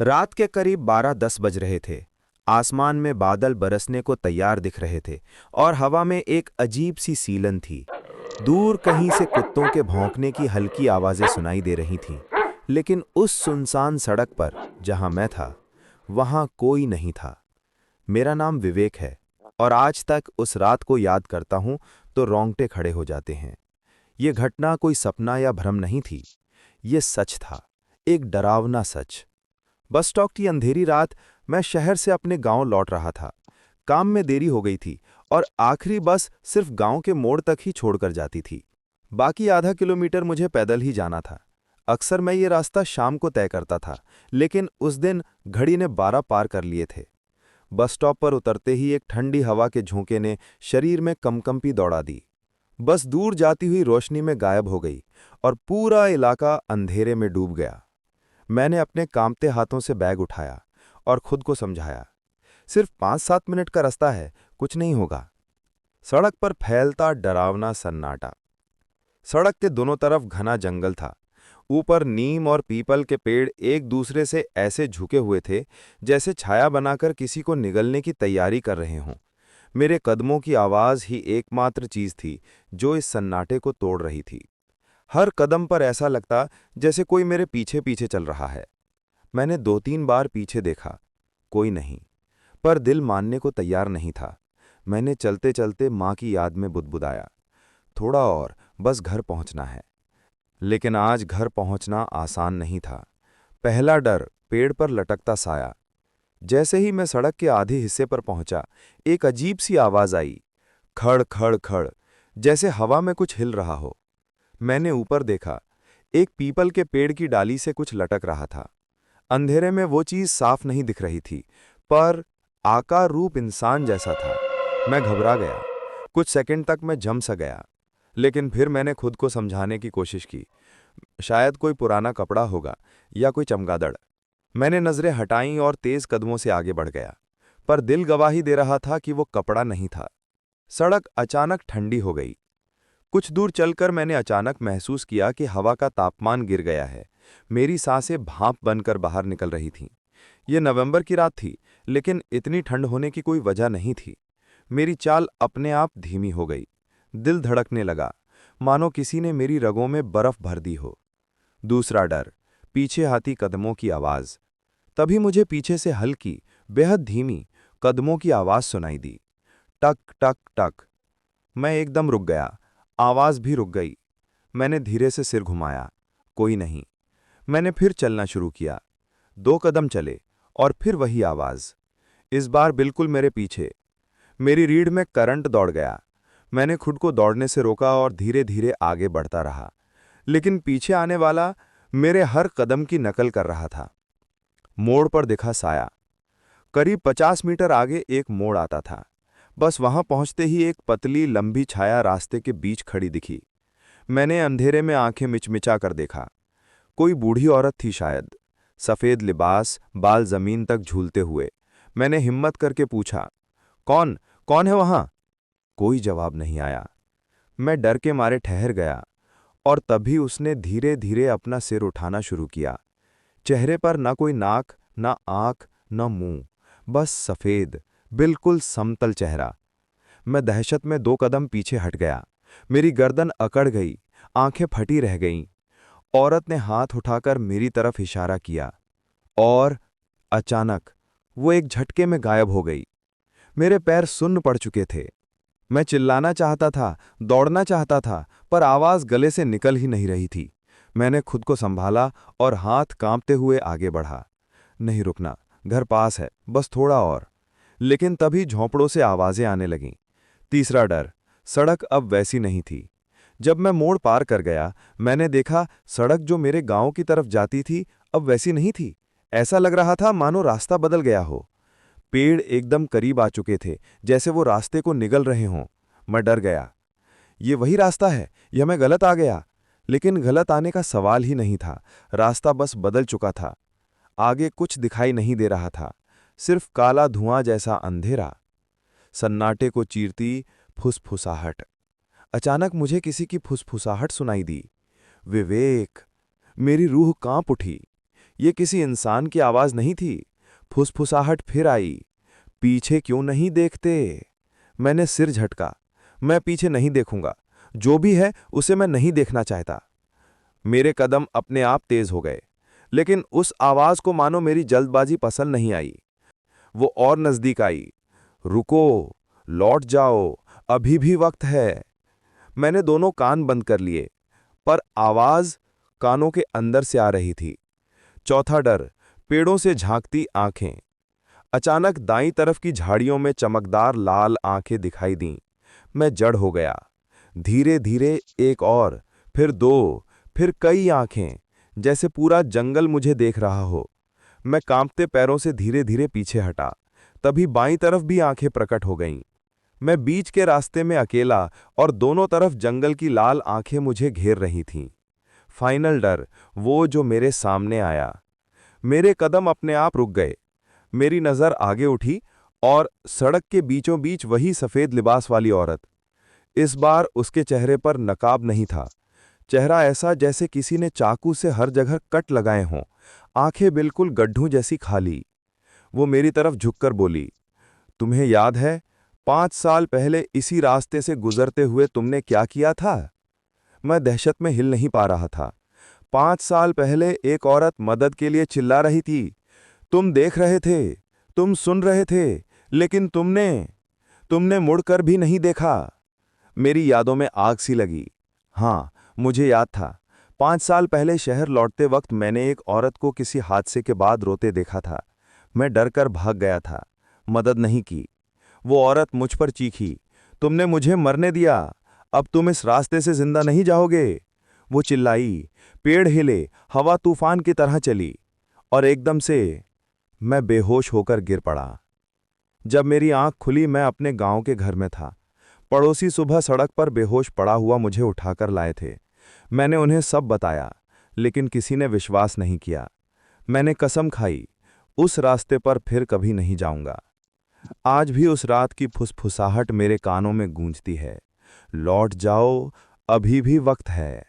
रात के करीब 12-10 बज रहे थे। आसमान में बादल बरसने को तैयार दिख रहे थे और हवा में एक अजीब सी सीलन थी। दूर कहीं से कुत्तों के भौंकने की हल्की आवाजें सुनाई दे रही थीं, लेकिन उस सुनसान सड़क पर जहां मैं था, वहां कोई नहीं था। मेरा नाम विवेक है और आज तक उस रात को याद करता हूं तो रोंगटे खड़े हो जाते हैं। ये घटना कोई सपना या भ्रम नहीं थी, ये सच था, एक डरावना सच। बस स्टॉप की अंधेरी रात मैं शहर से अपने गांव लौट रहा था। काम में देरी हो गई थी और आखिरी बस सिर्फ गांव के मोड़ तक ही छोड़कर जाती थी। बाकी आधा किलोमीटर मुझे पैदल ही जाना था। अक्सर मैं ये रास्ता शाम को तय करता था, लेकिन उस दिन घड़ी ने 12 पार कर लिए थे। बस स्टॉप पर उतरते ही एक ठंडी हवा के झोंके ने शरीर में कंपकंपी दौड़ा दी। बस दूर जाती हुई रोशनी में गायब हो गई और पूरा इलाका अंधेरे में डूब गया। मैंने अपने कांपते हाथों से बैग उठाया और खुद को समझाया, सिर्फ 5-7 मिनट का रास्ता है, कुछ नहीं होगा। सड़क पर फैलता डरावना सन्नाटा। सड़क के दोनों तरफ घना जंगल था। ऊपर नीम और पीपल के पेड़ एक दूसरे से ऐसे झुके हुए थे जैसे छाया बनाकर किसी को निगलने की तैयारी कर रहे हों। मेरे कदमों की आवाज ही एकमात्र चीज थी जो इस सन्नाटे को तोड़ रही थी। हर कदम पर ऐसा लगता जैसे कोई मेरे पीछे पीछे चल रहा है। मैंने 2-3 बार पीछे देखा, कोई नहीं, पर दिल मानने को तैयार नहीं था। मैंने चलते चलते माँ की याद में बुदबुदाया, थोड़ा और, बस घर पहुंचना है। लेकिन आज घर पहुंचना आसान नहीं था। पहला डर, पेड़ पर लटकता साया। जैसे ही मैं सड़क के आधे हिस्से पर पहुंचा, एक अजीब सी आवाज आई, खड़ खड़ खड़, जैसे हवा में कुछ हिल रहा हो। मैंने ऊपर देखा, एक पीपल के पेड़ की डाली से कुछ लटक रहा था। अंधेरे में वो चीज साफ नहीं दिख रही थी, पर आकार रूप इंसान जैसा था। मैं घबरा गया। कुछ सेकंड तक मैं जम सा गया, लेकिन फिर मैंने खुद को समझाने की कोशिश की। शायद कोई पुराना कपड़ा होगा या कोई चमगादड़। मैंने नजरें हटाईं और तेज कदमों से आगे बढ़ गया, पर दिल गवाही दे रहा था कि वो कपड़ा नहीं था। सड़क अचानक ठंडी हो गई। कुछ दूर चलकर मैंने अचानक महसूस किया कि हवा का तापमान गिर गया है। मेरी सांसें भाप बनकर बाहर निकल रही थीं। ये नवंबर की रात थी, लेकिन इतनी ठंड होने की कोई वजह नहीं थी। मेरी चाल अपने आप धीमी हो गई। दिल धड़कने लगा, मानो किसी ने मेरी रगों में बर्फ भर दी हो। दूसरा डर, पीछे आती कदमों की आवाज। तभी मुझे पीछे से हल्की, बेहद धीमी कदमों की आवाज सुनाई दी। टक टक टक। मैं एकदम रुक गया। आवाज भी रुक गई। मैंने धीरे से सिर घुमाया, कोई नहीं। मैंने फिर चलना शुरू किया। 2 कदम चले और फिर वही आवाज। इस बार बिल्कुल मेरे पीछे। मेरी रीढ़ में करंट दौड़ गया। मैंने खुद को दौड़ने से रोका और धीरे धीरे आगे बढ़ता रहा, लेकिन पीछे आने वाला मेरे हर कदम की नकल कर रहा था। मोड़ पर दिखा साया। करीब 50 मीटर आगे एक मोड़ आता था। बस वहां पहुंचते ही एक पतली लंबी छाया रास्ते के बीच खड़ी दिखी। मैंने अंधेरे में आंखें मिचमिचा कर देखा। कोई बूढ़ी औरत थी शायद। सफेद लिबास, बाल जमीन तक झूलते हुए। मैंने हिम्मत करके पूछा, कौन कौन है वहां? कोई जवाब नहीं आया। मैं डर के मारे ठहर गया और तभी उसने धीरे धीरे अपना सिर उठाना शुरू किया। चेहरे पर न कोई नाक, न आंख, न मुंह, बस सफेद, बिल्कुल समतल चेहरा। मैं दहशत में 2 कदम पीछे हट गया। मेरी गर्दन अकड़ गई, आंखें फटी रह गईं। औरत ने हाथ उठाकर मेरी तरफ इशारा किया और अचानक वो एक झटके में गायब हो गई। मेरे पैर सुन्न पड़ चुके थे। मैं चिल्लाना चाहता था, दौड़ना चाहता था, पर आवाज गले से निकल ही नहीं रही थी। मैंने खुद को संभाला और हाथ कांपते हुए आगे बढ़ा। नहीं रुकना, घर पास है, बस थोड़ा और। लेकिन तभी झोंपड़ों से आवाजें आने लगीं। तीसरा डर, सड़क अब वैसी नहीं थी। जब मैं मोड़ पार कर गया, मैंने देखा सड़क जो मेरे गांव की तरफ जाती थी अब वैसी नहीं थी। ऐसा लग रहा था मानो रास्ता बदल गया हो। पेड़ एकदम करीब आ चुके थे, जैसे वो रास्ते को निगल रहे हों। मैं डर गया। ये वही रास्ता है या मैं गलत आ गया? लेकिन गलत आने का सवाल ही नहीं था। रास्ता बस बदल चुका था। आगे कुछ दिखाई नहीं दे रहा था, सिर्फ काला धुआं जैसा अंधेरा। सन्नाटे को चीरती फुसफुसाहट। अचानक मुझे किसी की फुसफुसाहट सुनाई दी, विवेक। मेरी रूह कांप उठी। ये किसी इंसान की आवाज नहीं थी। फुसफुसाहट फिर आई, पीछे क्यों नहीं देखते? मैंने सिर झटका। मैं पीछे नहीं देखूंगा, जो भी है उसे मैं नहीं देखना चाहता। मेरे कदम अपने आप तेज हो गए, लेकिन उस आवाज को मानो मेरी जल्दबाजी पसंद नहीं आई। वो और नजदीक आई। रुको, लौट जाओ, अभी भी वक्त है। मैंने दोनों कान बंद कर लिए, पर आवाज कानों के अंदर से आ रही थी। चौथा डर, पेड़ों से झांकती आंखें। अचानक दाईं तरफ की झाड़ियों में चमकदार लाल आंखें दिखाई दीं। मैं जड़ हो गया। धीरे धीरे एक और, फिर दो, फिर कई आंखें, जैसे पूरा जंगल मुझे देख रहा हो। मैं कांपते पैरों से धीरे धीरे पीछे हटा। तभी बाईं तरफ भी आंखें प्रकट हो गईं। मैं बीच के रास्ते में अकेला, और दोनों तरफ जंगल की लाल आंखें मुझे घेर रही थीं। फाइनल डर, वो जो मेरे सामने आया। मेरे कदम अपने आप रुक गए। मेरी नजर आगे उठी, और सड़क के बीचों बीच वही सफेद लिबास वाली औरत। इस बार उसके चेहरे पर नकाब नहीं था। चेहरा ऐसा जैसे किसी ने चाकू से हर जगह कट लगाए हों। आंखें बिल्कुल गड्ढों जैसी खाली। वो मेरी तरफ झुककर बोली, तुम्हें याद है 5 साल पहले इसी रास्ते से गुजरते हुए तुमने क्या किया था? मैं दहशत में हिल नहीं पा रहा था। 5 साल पहले एक औरत मदद के लिए चिल्ला रही थी। तुम देख रहे थे, तुम सुन रहे थे, लेकिन तुमने मुड़कर भी नहीं देखा। मेरी यादों में आग सी लगी। हाँ, मुझे याद था। 5 साल पहले शहर लौटते वक्त मैंने एक औरत को किसी हादसे के बाद रोते देखा था। मैं डरकर भाग गया था, मदद नहीं की। वो औरत मुझ पर चीखी, तुमने मुझे मरने दिया, अब तुम इस रास्ते से जिंदा नहीं जाओगे। वो चिल्लाई, पेड़ हिले, हवा तूफान की तरह चली, और एकदम से मैं बेहोश होकर गिर पड़ा। जब मेरी आंख खुली, मैं अपने गांव के घर में था। पड़ोसी सुबह सड़क पर बेहोश पड़ा हुआ मुझे उठाकर लाए थे। मैंने उन्हें सब बताया, लेकिन किसी ने विश्वास नहीं किया। मैंने कसम खाई, उस रास्ते पर फिर कभी नहीं जाऊंगा। आज भी उस रात की फुसफुसाहट मेरे कानों में गूंजती है। लौट जाओ, अभी भी वक्त है।